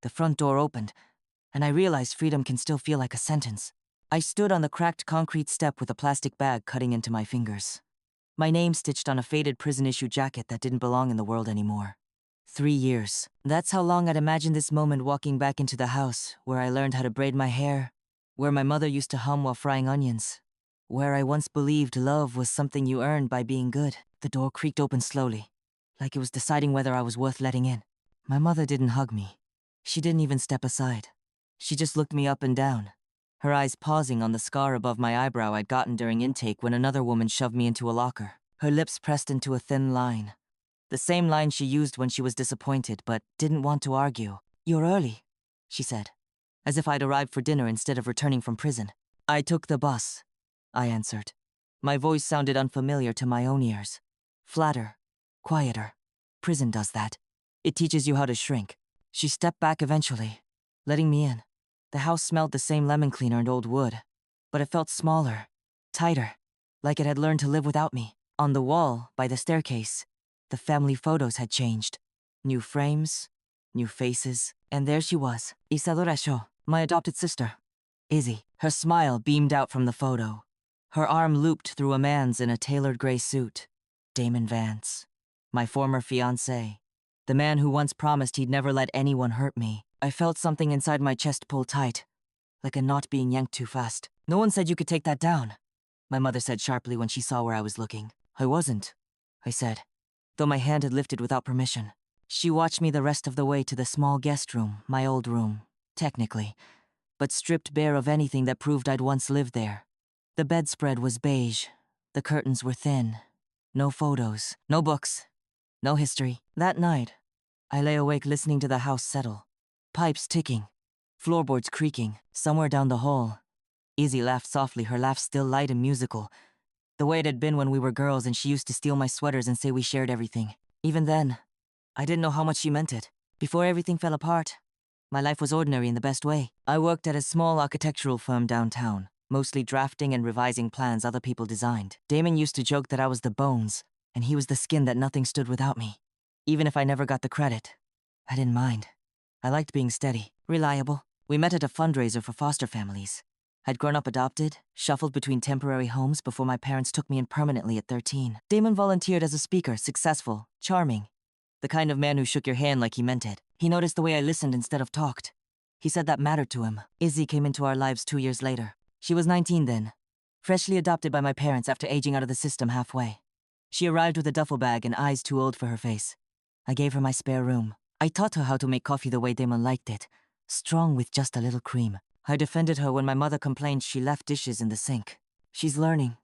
The front door opened, and I realized freedom can still feel like a sentence. I stood on the cracked concrete step with a plastic bag cutting into my fingers. My name stitched on a faded prison-issue jacket that didn't belong in the world anymore. 3 years. That's how long I'd imagined this moment walking back into the house, where I learned how to braid my hair, where my mother used to hum while frying onions, where I once believed love was something you earned by being good. The door creaked open slowly, like it was deciding whether I was worth letting in. My mother didn't hug me. She didn't even step aside. She just looked me up and down, her eyes pausing on the scar above my eyebrow I'd gotten during intake when another woman shoved me into a locker. Her lips pressed into a thin line. The same line she used when she was disappointed but didn't want to argue. "You're early," she said, as if I'd arrived for dinner instead of returning from prison. "I took the bus," I answered. My voice sounded unfamiliar to my own ears. Flatter, quieter. Prison does that. It teaches you how to shrink. She stepped back eventually, letting me in. The house smelled the same lemon cleaner and old wood, but it felt smaller, tighter, like it had learned to live without me. On the wall, by the staircase, the family photos had changed. New frames, new faces, and there she was, Isadora Shaw, my adopted sister. Izzy. Her smile beamed out from the photo. Her arm looped through a man's in a tailored gray suit. Damon Vance, my former fiancé. The man who once promised he'd never let anyone hurt me. I felt something inside my chest pull tight, like a knot being yanked too fast. "No one said you could take that down," my mother said sharply when she saw where I was looking. "I wasn't," I said, though my hand had lifted without permission. She watched me the rest of the way to the small guest room, my old room, technically, but stripped bare of anything that proved I'd once lived there. The bedspread was beige. The curtains were thin. No photos, no books, no history. That night, I lay awake listening to the house settle. Pipes ticking, floorboards creaking. Somewhere down the hall, Izzy laughed softly, her laugh still light and musical, the way it had been when we were girls and she used to steal my sweaters and say we shared everything. Even then, I didn't know how much she meant it. Before everything fell apart, my life was ordinary in the best way. I worked at a small architectural firm downtown, mostly drafting and revising plans other people designed. Damon used to joke that I was the bones, and he was the skin that nothing stood without me. Even if I never got the credit, I didn't mind. I liked being steady, reliable. We met at a fundraiser for foster families. I'd grown up adopted, shuffled between temporary homes before my parents took me in permanently at 13. Damon volunteered as a speaker, successful, charming. The kind of man who shook your hand like he meant it. He noticed the way I listened instead of talked. He said that mattered to him. Izzy came into our lives 2 years later. She was 19 then, freshly adopted by my parents after aging out of the system halfway. She arrived with a duffel bag and eyes too old for her face. I gave her my spare room. I taught her how to make coffee the way Damon liked it, strong with just a little cream. I defended her when my mother complained she left dishes in the sink. "She's learning,"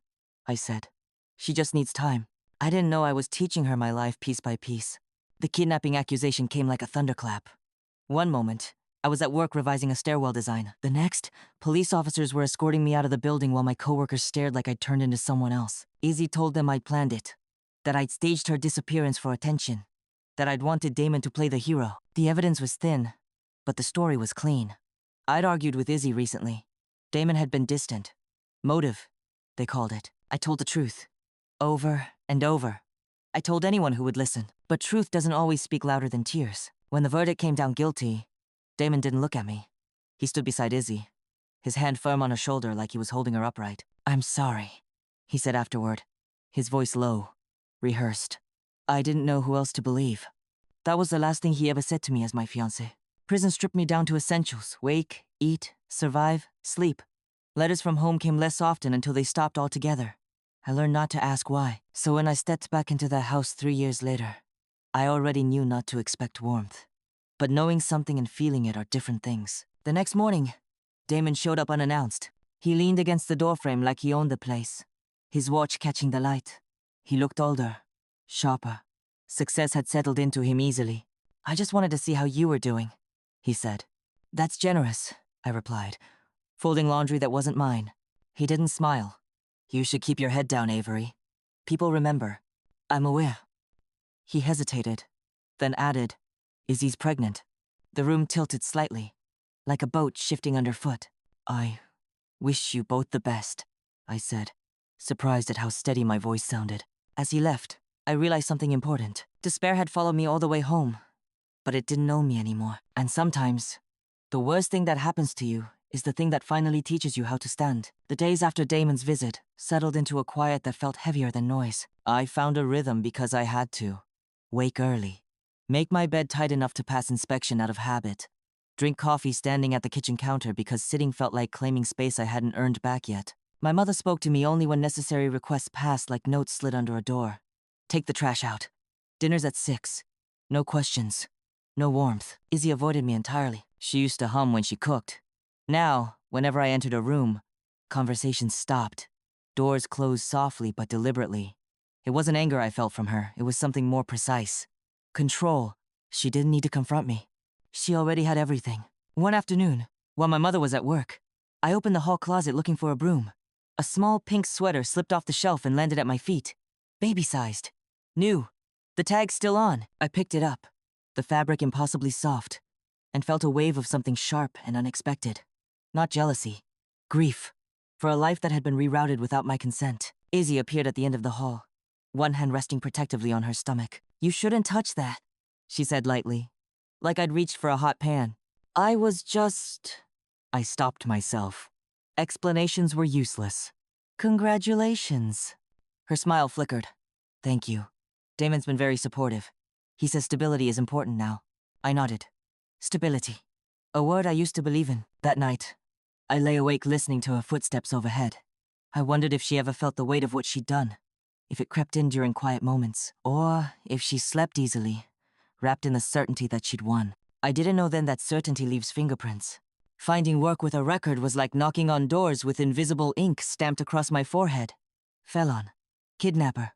I said. "She just needs time." I didn't know I was teaching her my life piece by piece. The kidnapping accusation came like a thunderclap. One moment, I was at work revising a stairwell design. The next, police officers were escorting me out of the building while my coworkers stared like I'd turned into someone else. Izzy told them I'd planned it, that I'd staged her disappearance for attention, that I'd wanted Damon to play the hero. The evidence was thin, but the story was clean. I'd argued with Izzy recently. Damon had been distant. Motive, they called it. I told the truth. Over and over. I told anyone who would listen. But truth doesn't always speak louder than tears. When the verdict came down guilty, Damon didn't look at me. He stood beside Izzy, his hand firm on her shoulder like he was holding her upright. "I'm sorry," he said afterward, his voice low, rehearsed. I didn't know who else to believe. That was the last thing he ever said to me as my fiancé. Prison stripped me down to essentials: wake, eat, survive, sleep. Letters from home came less often until they stopped altogether. I learned not to ask why. So when I stepped back into that house 3 years later, I already knew not to expect warmth. But knowing something and feeling it are different things. The next morning, Damon showed up unannounced. He leaned against the doorframe like he owned the place, his watch catching the light. He looked older, sharper. Success had settled into him easily. "I just wanted to see how you were doing," he said. "That's generous," I replied, folding laundry that wasn't mine. He didn't smile. "You should keep your head down, Avery. People remember. I'm aware." He hesitated, then added, "Izzy's pregnant." The room tilted slightly, like a boat shifting underfoot. "I wish you both the best," I said, surprised at how steady my voice sounded. As he left, I realized something important. Despair had followed me all the way home, but it didn't know me anymore. And sometimes, the worst thing that happens to you is the thing that finally teaches you how to stand. The days after Damon's visit settled into a quiet that felt heavier than noise. I found a rhythm because I had to. Wake early. Make my bed tight enough to pass inspection out of habit. Drink coffee standing at the kitchen counter because sitting felt like claiming space I hadn't earned back yet. My mother spoke to me only when necessary requests passed like notes slid under a door. Take the trash out. Dinner's at 6. No questions. No warmth. Izzy avoided me entirely. She used to hum when she cooked. Now, whenever I entered a room, conversations stopped. Doors closed softly but deliberately. It wasn't anger I felt from her, it was something more precise. Control. She didn't need to confront me. She already had everything. One afternoon, while my mother was at work, I opened the hall closet looking for a broom. A small pink sweater slipped off the shelf and landed at my feet. Baby-sized. New. The tag still on. I picked it up. The fabric impossibly soft, and felt a wave of something sharp and unexpected. Not jealousy. Grief. For a life that had been rerouted without my consent. Izzy appeared at the end of the hall, one hand resting protectively on her stomach. You shouldn't touch that, she said lightly, like I'd reached for a hot pan. I stopped myself. Explanations were useless. Congratulations. Her smile flickered. Thank you. Damon's been very supportive. He says stability is important now. I nodded. Stability. A word I used to believe in. That night, I lay awake listening to her footsteps overhead. I wondered if she ever felt the weight of what she'd done. If it crept in during quiet moments, or if she slept easily, wrapped in the certainty that she'd won. I didn't know then that certainty leaves fingerprints. Finding work with a record was like knocking on doors with invisible ink stamped across my forehead. Felon. Kidnapper.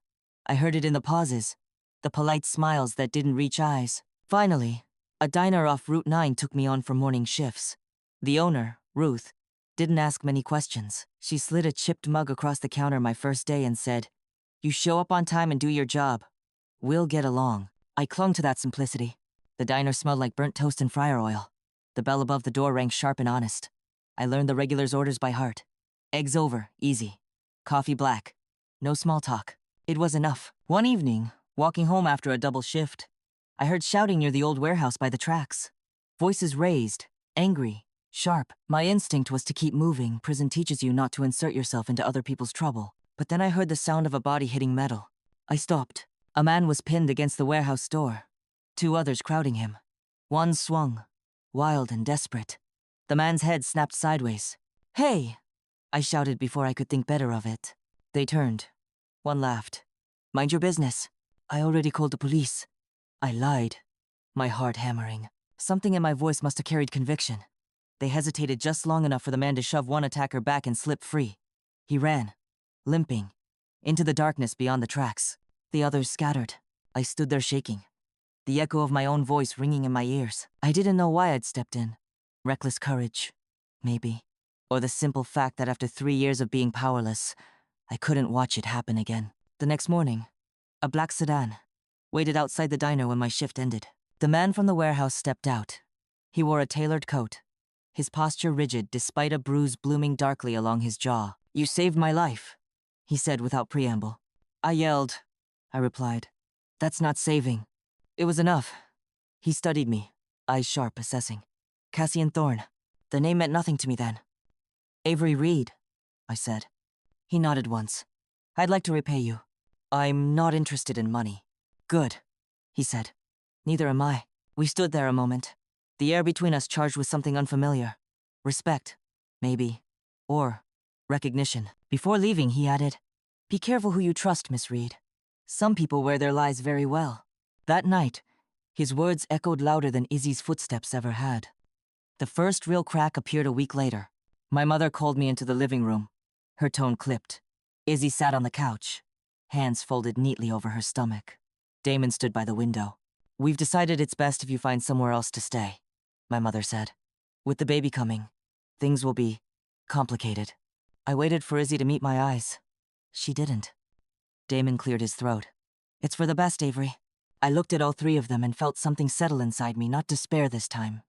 I heard it in the pauses, the polite smiles that didn't reach eyes. Finally, a diner off Route 9 took me on for morning shifts. The owner, Ruth, didn't ask many questions. She slid a chipped mug across the counter my first day and said, "You show up on time and do your job. We'll get along." I clung to that simplicity. The diner smelled like burnt toast and fryer oil. The bell above the door rang sharp and honest. I learned the regulars' orders by heart. Eggs over, easy. Coffee black. No small talk. It was enough. One evening, walking home after a double shift, I heard shouting near the old warehouse by the tracks. Voices raised, angry, sharp. My instinct was to keep moving. Prison teaches you not to insert yourself into other people's trouble. But then I heard the sound of a body hitting metal. I stopped. A man was pinned against the warehouse door. 2 others crowding him. One swung, wild and desperate. The man's head snapped sideways. "Hey!" I shouted before I could think better of it. They turned. One laughed. "Mind your business. I already called the police." I lied, my heart hammering. Something in my voice must have carried conviction. They hesitated just long enough for the man to shove one attacker back and slip free. He ran, limping, into the darkness beyond the tracks. The others scattered. I stood there shaking, the echo of my own voice ringing in my ears. I didn't know why I'd stepped in. Reckless courage, maybe. Or the simple fact that after 3 years of being powerless, I couldn't watch it happen again. The next morning, a black sedan waited outside the diner when my shift ended. The man from the warehouse stepped out. He wore a tailored coat, his posture rigid despite a bruise blooming darkly along his jaw. "You saved my life," he said without preamble. I yelled. I replied, "That's not saving." It was enough. He studied me, eyes sharp, assessing. Cassian Thorne. The name meant nothing to me then. "Avery Reed," I said. He nodded once. "I'd like to repay you. I'm not interested in money." "Good," he said. "Neither am I." We stood there a moment, the air between us charged with something unfamiliar. Respect, maybe. Or recognition. Before leaving, he added, "Be careful who you trust, Miss Reed. Some people wear their lies very well." That night, his words echoed louder than Izzy's footsteps ever had. The first real crack appeared a week later. My mother called me into the living room. Her tone clipped. Izzy sat on the couch, hands folded neatly over her stomach. Damon stood by the window. "We've decided it's best if you find somewhere else to stay," my mother said. "With the baby coming, things will be complicated." I waited for Izzy to meet my eyes. She didn't. Damon cleared his throat. "It's for the best, Avery." I looked at all 3 of them and felt something settle inside me, not despair this time,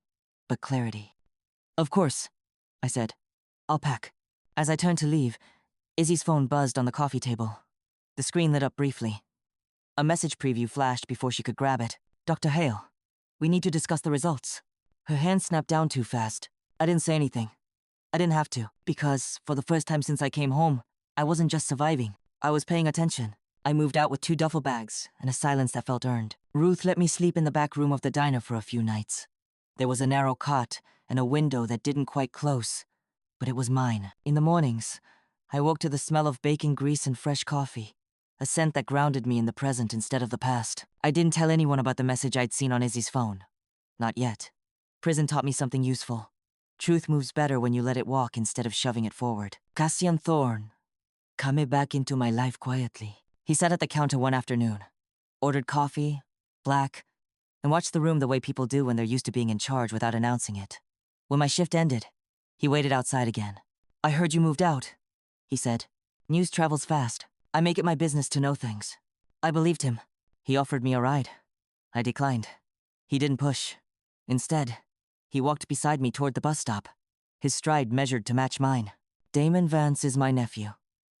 but clarity. "Of course," I said. "I'll pack." As I turned to leave, Izzy's phone buzzed on the coffee table. The screen lit up briefly. A message preview flashed before she could grab it. "Dr. Hale." We need to discuss the results. Her hand snapped down too fast. I didn't say anything. I didn't have to, because for the first time since I came home, I wasn't just surviving. I was paying attention. I moved out with 2 duffel bags and a silence that felt earned. Ruth let me sleep in the back room of the diner for a few nights. There was a narrow cot and a window that didn't quite close, but it was mine. In the mornings, I woke to the smell of baking grease and fresh coffee, a scent that grounded me in the present instead of the past. I didn't tell anyone about the message I'd seen on Izzy's phone. Not yet. Prison taught me something useful. Truth moves better when you let it walk instead of shoving it forward. Cassian Thorne, come back into my life quietly. He sat at the counter one afternoon, ordered coffee, black, and watched the room the way people do when they're used to being in charge without announcing it. When my shift ended, he waited outside again. I heard you moved out, he said. News travels fast. I make it my business to know things. I believed him. He offered me a ride. I declined. He didn't push. Instead, he walked beside me toward the bus stop, his stride measured to match mine. Damon Vance is my nephew,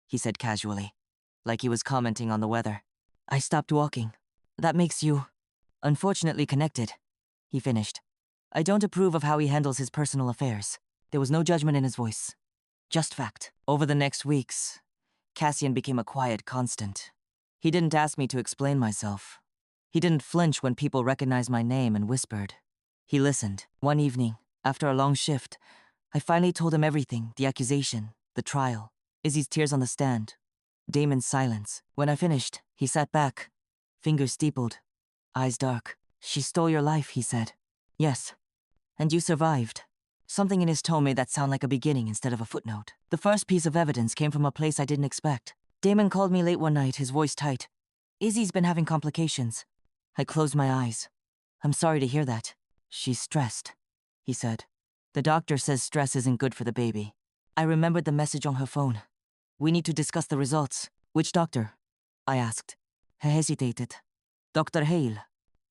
he said casually, like he was commenting on the weather. I stopped walking. That makes you, unfortunately, connected, he finished. I don't approve of how he handles his personal affairs. There was no judgment in his voice. Just fact. Over the next weeks, Cassian became a quiet constant. He didn't ask me to explain myself. He didn't flinch when people recognized my name and whispered. He listened. One evening, after a long shift, I finally told him everything, the accusation, the trial, Izzy's tears on the stand, Damon's silence. When I finished, he sat back, fingers steepled, eyes dark. She stole your life, he said. Yes. And you survived. Something in his tone made that sound like a beginning instead of a footnote. The first piece of evidence came from a place I didn't expect. Damon called me late one night, his voice tight. Izzy's been having complications. I closed my eyes. I'm sorry to hear that. She's stressed, he said. The doctor says stress isn't good for the baby. I remembered the message on her phone. We need to discuss the results. Which doctor? I asked. He hesitated. Dr. Hale.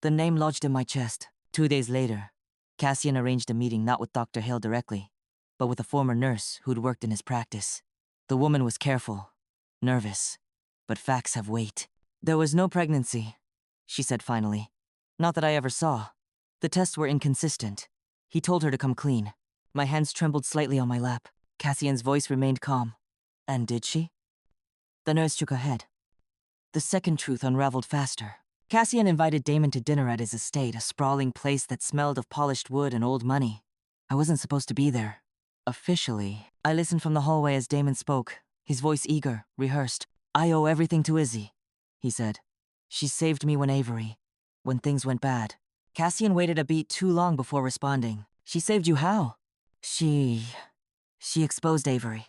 The name lodged in my chest. 2 days later, Cassian arranged a meeting not with Dr. Hale directly, but with a former nurse who'd worked in his practice. The woman was careful, nervous, but facts have weight. There was no pregnancy, she said finally. Not that I ever saw. The tests were inconsistent. He told her to come clean. My hands trembled slightly on my lap. Cassian's voice remained calm. And did she? The nurse shook her head. The second truth unraveled faster. Cassian invited Damon to dinner at his estate, a sprawling place that smelled of polished wood and old money. I wasn't supposed to be there. Officially, I listened from the hallway as Damon spoke, his voice eager, rehearsed. I owe everything to Izzy, he said. She saved me when things went bad. Cassian waited a beat too long before responding. She saved you how? She exposed Avery.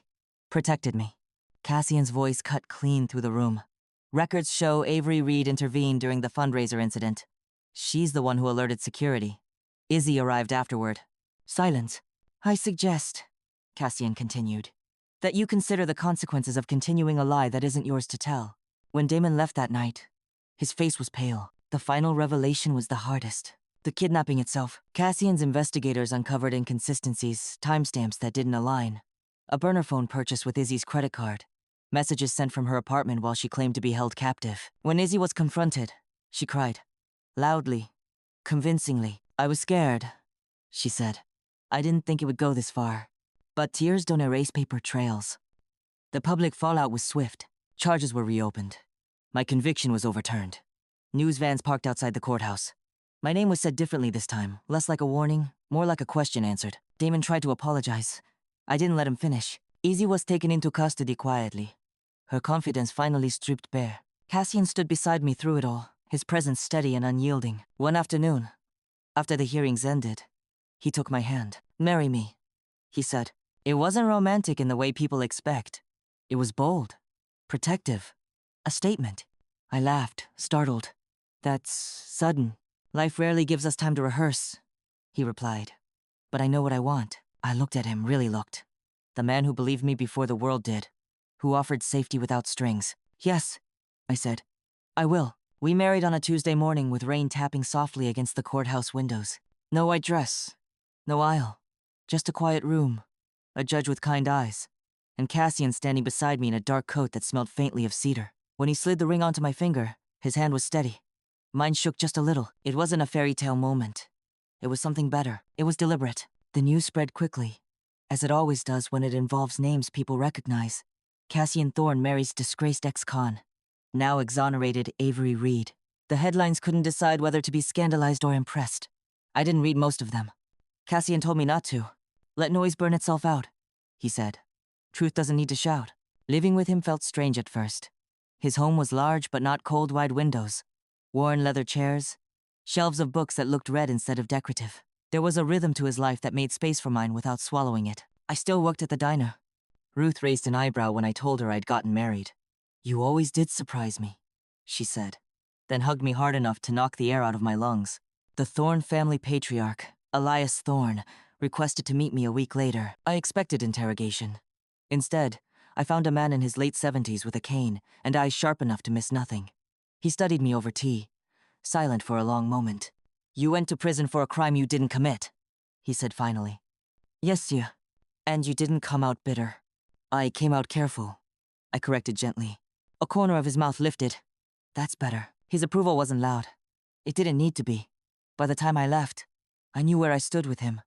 Protected me. Cassian's voice cut clean through the room. Records show Avery Reed intervened during the fundraiser incident. She's the one who alerted security. Izzy arrived afterward. Silence. I suggest, Cassian continued, that you consider the consequences of continuing a lie that isn't yours to tell. When Damon left that night, his face was pale. The final revelation was the hardest. The kidnapping itself. Cassian's investigators uncovered inconsistencies, timestamps that didn't align. A burner phone purchased with Izzy's credit card. Messages sent from her apartment while she claimed to be held captive. When Izzy was confronted, she cried. Loudly. Convincingly. I was scared, she said. I didn't think it would go this far. But tears don't erase paper trails. The public fallout was swift. Charges were reopened. My conviction was overturned. News vans parked outside the courthouse. My name was said differently this time, less like a warning, more like a question answered. Damon tried to apologize. I didn't let him finish. Izzy was taken into custody quietly. Her confidence finally stripped bare. Cassian stood beside me through it all, his presence steady and unyielding. One afternoon, after the hearings ended, he took my hand. Marry me, he said. It wasn't romantic in the way people expect. It was bold, protective, a statement. I laughed, startled. That's sudden. Life rarely gives us time to rehearse, he replied. But I know what I want. I looked at him, really looked. The man who believed me before the world did, who offered safety without strings. Yes, I said. I will. We married on a Tuesday morning with rain tapping softly against the courthouse windows. No white dress, no aisle, just a quiet room, a judge with kind eyes, and Cassian standing beside me in a dark coat that smelled faintly of cedar. When he slid the ring onto my finger, his hand was steady. Mine shook just a little. It wasn't a fairy tale moment. It was something better. It was deliberate. The news spread quickly, as it always does when it involves names people recognize. Cassian Thorne marries disgraced ex-con, now exonerated Avery Reed. The headlines couldn't decide whether to be scandalized or impressed. I didn't read most of them. Cassian told me not to. Let noise burn itself out, he said. Truth doesn't need to shout. Living with him felt strange at first. His home was large but not cold wide windows, worn leather chairs, shelves of books that looked red instead of decorative. There was a rhythm to his life that made space for mine without swallowing it. I still worked at the diner. Ruth raised an eyebrow when I told her I'd gotten married. You always did surprise me, she said, then hugged me hard enough to knock the air out of my lungs. The Thorne family patriarch, Elias Thorne, requested to meet me a week later. I expected interrogation. Instead, I found a man in his late 70s with a cane and eyes sharp enough to miss nothing. He studied me over tea, silent for a long moment. You went to prison for a crime you didn't commit, he said finally. Yes, sir. And you didn't come out bitter. I came out careful, I corrected gently. A corner of his mouth lifted. That's better. His approval wasn't loud. It didn't need to be. By the time I left, I knew where I stood with him,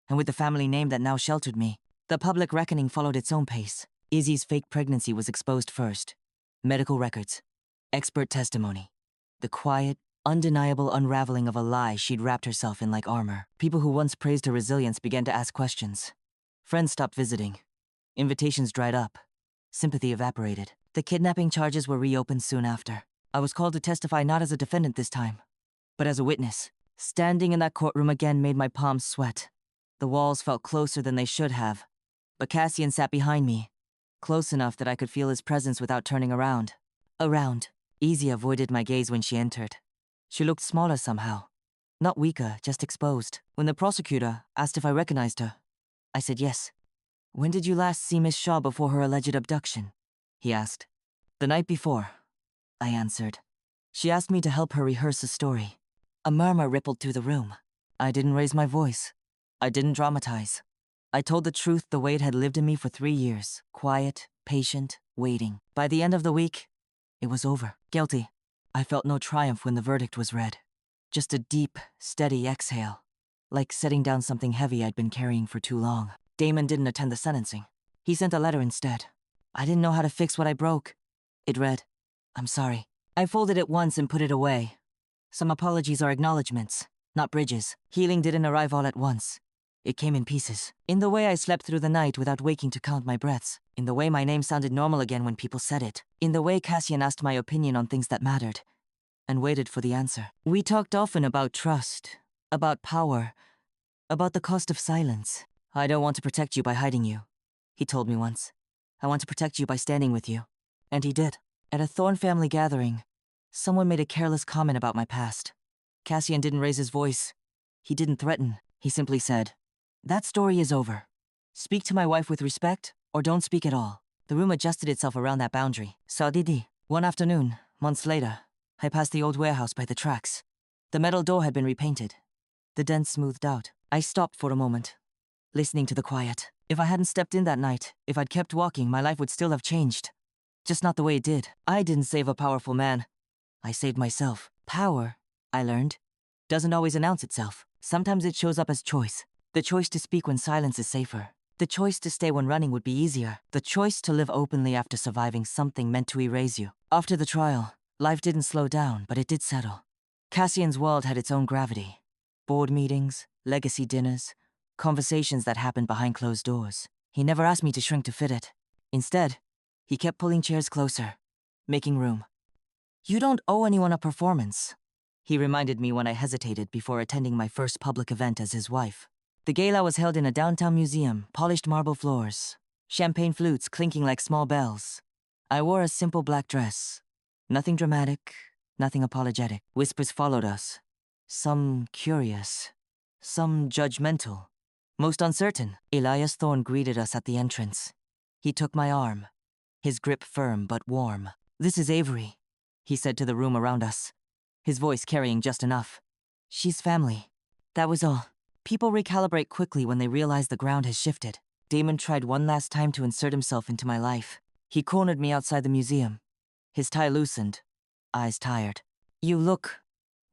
and with the family name that now sheltered me. The public reckoning followed its own pace. Izzy's fake pregnancy was exposed first. Medical records, expert testimony, the quiet, undeniable unraveling of a lie she'd wrapped herself in like armor. People who once praised her resilience began to ask questions. Friends stopped visiting. Invitations dried up. Sympathy evaporated. The kidnapping charges were reopened soon after. I was called to testify not as a defendant this time, but as a witness. Standing in that courtroom again made my palms sweat. The walls felt closer than they should have, but Cassian sat behind me, close enough that I could feel his presence without turning around. Izzy avoided my gaze when she entered. She looked smaller somehow. Not weaker, just exposed. When the prosecutor asked if I recognized her, I said yes. When did you last see Miss Shaw before her alleged abduction? He asked. The night before, I answered. She asked me to help her rehearse a story. A murmur rippled through the room. I didn't raise my voice. I didn't dramatize. I told the truth the way it had lived in me for 3 years. Quiet, patient, waiting. By the end of the week, it was over. Guilty. I felt no triumph when the verdict was read. Just a deep, steady exhale. Like setting down something heavy I'd been carrying for too long. Damon didn't attend the sentencing. He sent a letter instead. I didn't know how to fix what I broke. It read, I'm sorry. I folded it once and put it away. Some apologies are acknowledgements, not bridges. Healing didn't arrive all at once. It came in pieces. In the way I slept through the night without waking to count my breaths. In the way my name sounded normal again when people said it. In the way Cassian asked my opinion on things that mattered, and waited for the answer. We talked often about trust, about power, about the cost of silence. I don't want to protect you by hiding you, he told me once. I want to protect you by standing with you. And he did. At a Thorne family gathering, someone made a careless comment about my past. Cassian didn't raise his voice. He didn't threaten. He simply said, that story is over. Speak to my wife with respect, or don't speak at all. The room adjusted itself around that boundary. So did he. One afternoon, months later, I passed the old warehouse by the tracks. The metal door had been repainted. The dents smoothed out. I stopped for a moment, listening to the quiet. If I hadn't stepped in that night, if I'd kept walking, my life would still have changed. Just not the way it did. I didn't save a powerful man. I saved myself. Power, I learned, doesn't always announce itself. Sometimes it shows up as choice. The choice to speak when silence is safer. The choice to stay when running would be easier. The choice to live openly after surviving something meant to erase you. After the trial, life didn't slow down, but it did settle. Cassian's world had its own gravity. Board meetings, legacy dinners, conversations that happened behind closed doors. He never asked me to shrink to fit it. Instead, he kept pulling chairs closer, making room. You don't owe anyone a performance, he reminded me when I hesitated before attending my first public event as his wife. The gala was held in a downtown museum, polished marble floors, champagne flutes clinking like small bells. I wore a simple black dress. Nothing dramatic, nothing apologetic. Whispers followed us. Some curious, some judgmental, most uncertain. Elias Thorne greeted us at the entrance. He took my arm, his grip firm but warm. This is Avery, he said to the room around us, his voice carrying just enough. She's family. That was all. People recalibrate quickly when they realize the ground has shifted. Damon tried one last time to insert himself into my life. He cornered me outside the museum. His tie loosened, eyes tired. You look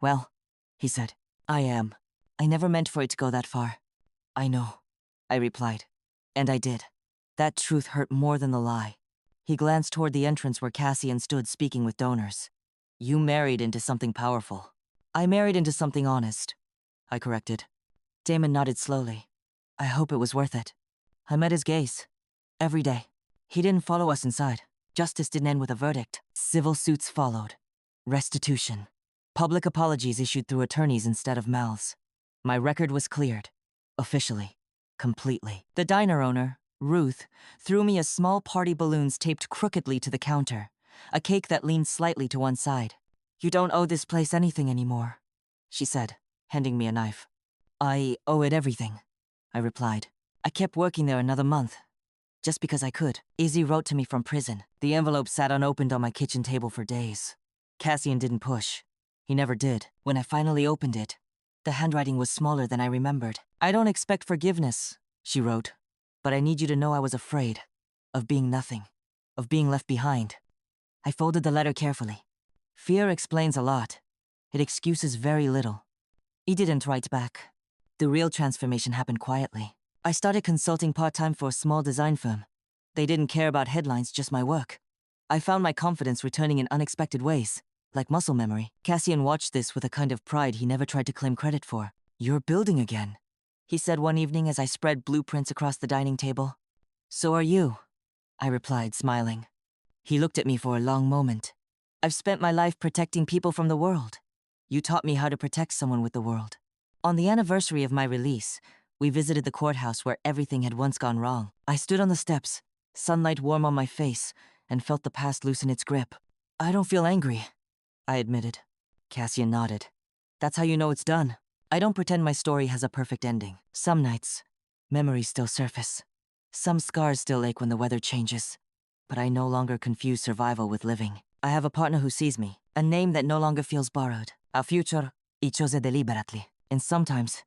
Well, he said, I am. I never meant for it to go that far. I know, I replied. And I did. That truth hurt more than the lie. He glanced toward the entrance where Cassian stood speaking with donors. You married into something powerful. I married into something honest, I corrected. Damon nodded slowly. I hope it was worth it. I met his gaze. Every day. He didn't follow us inside. Justice didn't end with a verdict. Civil suits followed. Restitution. Public apologies issued through attorneys instead of mouths. My record was cleared. Officially. Completely. The diner owner, Ruth, threw me a small party balloons taped crookedly to the counter. A cake that leaned slightly to one side. You don't owe this place anything anymore, she said, handing me a knife. I owe it everything, I replied. I kept working there another month. Just because I could. Izzy wrote to me from prison. The envelope sat unopened on my kitchen table for days. Cassian didn't push. He never did. When I finally opened it, the handwriting was smaller than I remembered. I don't expect forgiveness, she wrote. But I need you to know I was afraid. Of being nothing. Of being left behind. I folded the letter carefully. Fear explains a lot. It excuses very little. He didn't write back. The real transformation happened quietly. I started consulting part-time for a small design firm. They didn't care about headlines, just my work. I found my confidence returning in unexpected ways, like muscle memory. Cassian watched this with a kind of pride he never tried to claim credit for. You're building again, he said one evening as I spread blueprints across the dining table. So are you, I replied, smiling. He looked at me for a long moment. I've spent my life protecting people from the world. You taught me how to protect someone with the world. On the anniversary of my release, we visited the courthouse where everything had once gone wrong. I stood on the steps, sunlight warm on my face, and felt the past loosen its grip. I don't feel angry, I admitted. Cassian nodded. That's how you know it's done. I don't pretend my story has a perfect ending. Some nights, memories still surface. Some scars still ache when the weather changes. But I no longer confuse survival with living. I have a partner who sees me, a name that no longer feels borrowed. A future, y chose deliberately. And sometimes,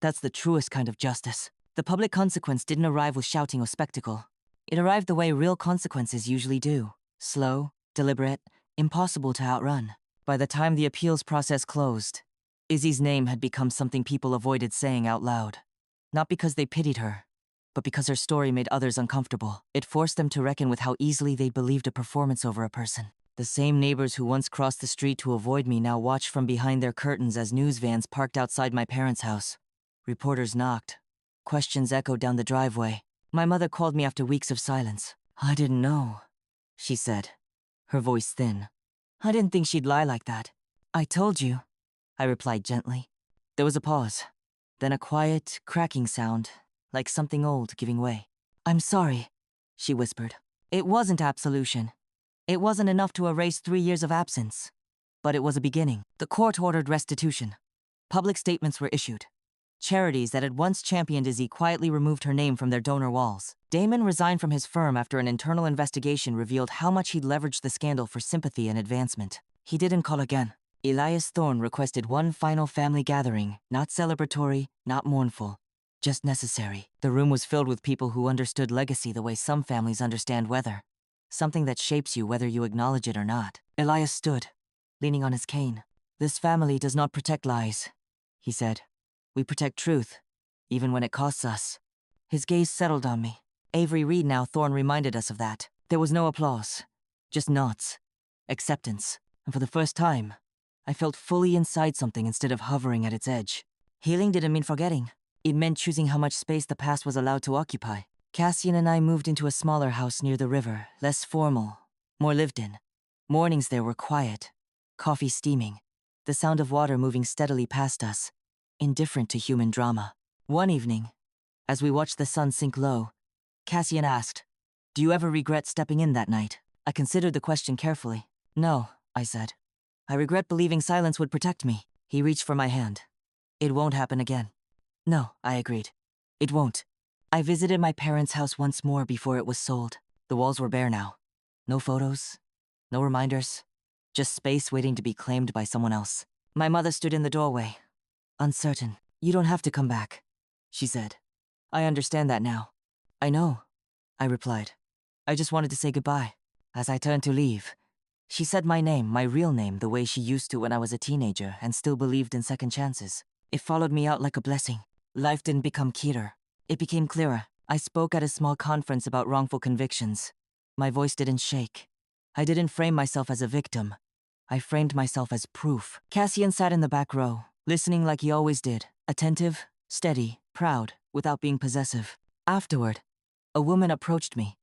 that's the truest kind of justice. The public consequence didn't arrive with shouting or spectacle. It arrived the way real consequences usually do. Slow, deliberate, impossible to outrun. By the time the appeals process closed, Izzy's name had become something people avoided saying out loud. Not because they pitied her, but because her story made others uncomfortable. It forced them to reckon with how easily they believed a performance over a person. The same neighbors who once crossed the street to avoid me now watched from behind their curtains as news vans parked outside my parents' house. Reporters knocked. Questions echoed down the driveway. My mother called me after weeks of silence. I didn't know, she said, her voice thin. I didn't think she'd lie like that. I told you, I replied gently. There was a pause, then a quiet, cracking sound, like something old giving way. I'm sorry, she whispered. It wasn't absolution. It wasn't enough to erase 3 years of absence. But it was a beginning. The court ordered restitution. Public statements were issued. Charities that had once championed Izzy quietly removed her name from their donor walls. Damon resigned from his firm after an internal investigation revealed how much he'd leveraged the scandal for sympathy and advancement. He didn't call again. Elias Thorne requested one final family gathering, not celebratory, not mournful, just necessary. The room was filled with people who understood legacy the way some families understand weather. Something that shapes you whether you acknowledge it or not. Elias stood, leaning on his cane. This family does not protect lies, he said. We protect truth, even when it costs us. His gaze settled on me. Avery Reed now, Thorne reminded us of that. There was no applause, just nods, acceptance. And for the first time, I felt fully inside something instead of hovering at its edge. Healing didn't mean forgetting. It meant choosing how much space the past was allowed to occupy. Cassian and I moved into a smaller house near the river, less formal, more lived in. Mornings there were quiet, coffee steaming, the sound of water moving steadily past us, indifferent to human drama. One evening, as we watched the sun sink low, Cassian asked, "Do you ever regret stepping in that night?" I considered the question carefully. No, I said. I regret believing silence would protect me. He reached for my hand. It won't happen again. No, I agreed. It won't. I visited my parents' house once more before it was sold. The walls were bare now. No photos, no reminders, just space waiting to be claimed by someone else. My mother stood in the doorway, uncertain. You don't have to come back, she said. I understand that now. I know, I replied. I just wanted to say goodbye. As I turned to leave, She said my name, my real name, the way she used to when I was a teenager and still believed in second chances. It followed me out like a blessing. Life didn't become cuter. It became clearer. I spoke at a small conference about wrongful convictions. My voice didn't shake. I didn't frame myself as a victim. I framed myself as proof. Cassian sat in the back row, listening like he always did, attentive, steady, proud, without being possessive. Afterward, a woman approached me,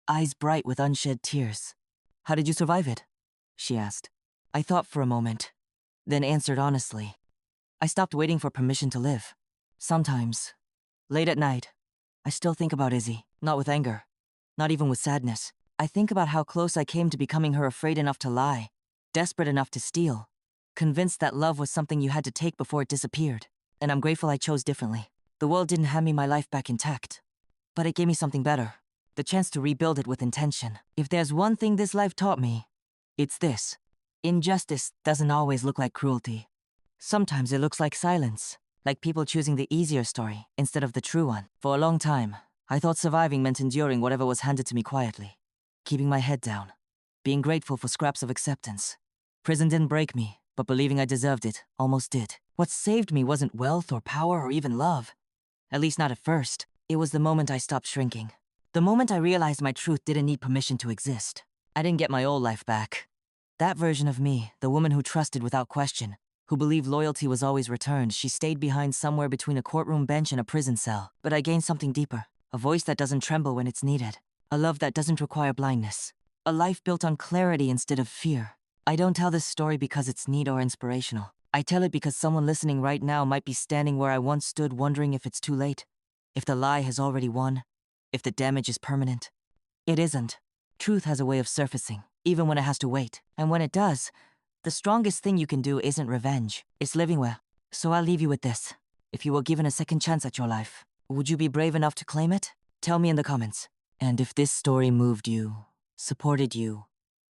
eyes bright with unshed tears. "How did you survive it?" she asked. I thought for a moment, then answered honestly. I stopped waiting for permission to live. Sometimes, late at night, I still think about Izzy, not with anger, not even with sadness. I think about how close I came to becoming her, afraid enough to lie, desperate enough to steal, convinced that love was something you had to take before it disappeared. And I'm grateful I chose differently. The world didn't hand me my life back intact, but it gave me something better, the chance to rebuild it with intention. If there's one thing this life taught me, it's this. Injustice doesn't always look like cruelty. Sometimes it looks like silence, like people choosing the easier story instead of the true one. For a long time, I thought surviving meant enduring whatever was handed to me quietly, keeping my head down, being grateful for scraps of acceptance. Prison didn't break me, but believing I deserved it almost did. What saved me wasn't wealth or power or even love. At least not at first. It was the moment I stopped shrinking. The moment I realized my truth didn't need permission to exist. I didn't get my old life back. That version of me, the woman who trusted without question, who believed loyalty was always returned, she stayed behind somewhere between a courtroom bench and a prison cell. But I gained something deeper. A voice that doesn't tremble when it's needed. A love that doesn't require blindness. A life built on clarity instead of fear. I don't tell this story because it's neat or inspirational. I tell it because someone listening right now might be standing where I once stood, wondering if it's too late. If the lie has already won. If the damage is permanent. It isn't. Truth has a way of surfacing, even when it has to wait. And when it does, the strongest thing you can do isn't revenge. It's living well. So I'll leave you with this. If you were given a second chance at your life, would you be brave enough to claim it? Tell me in the comments. And if this story moved you, supported you,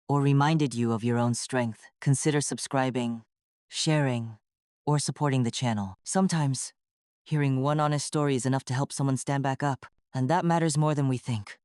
or reminded you of your own strength, consider subscribing, sharing, or supporting the channel. Sometimes, hearing one honest story is enough to help someone stand back up, and that matters more than we think.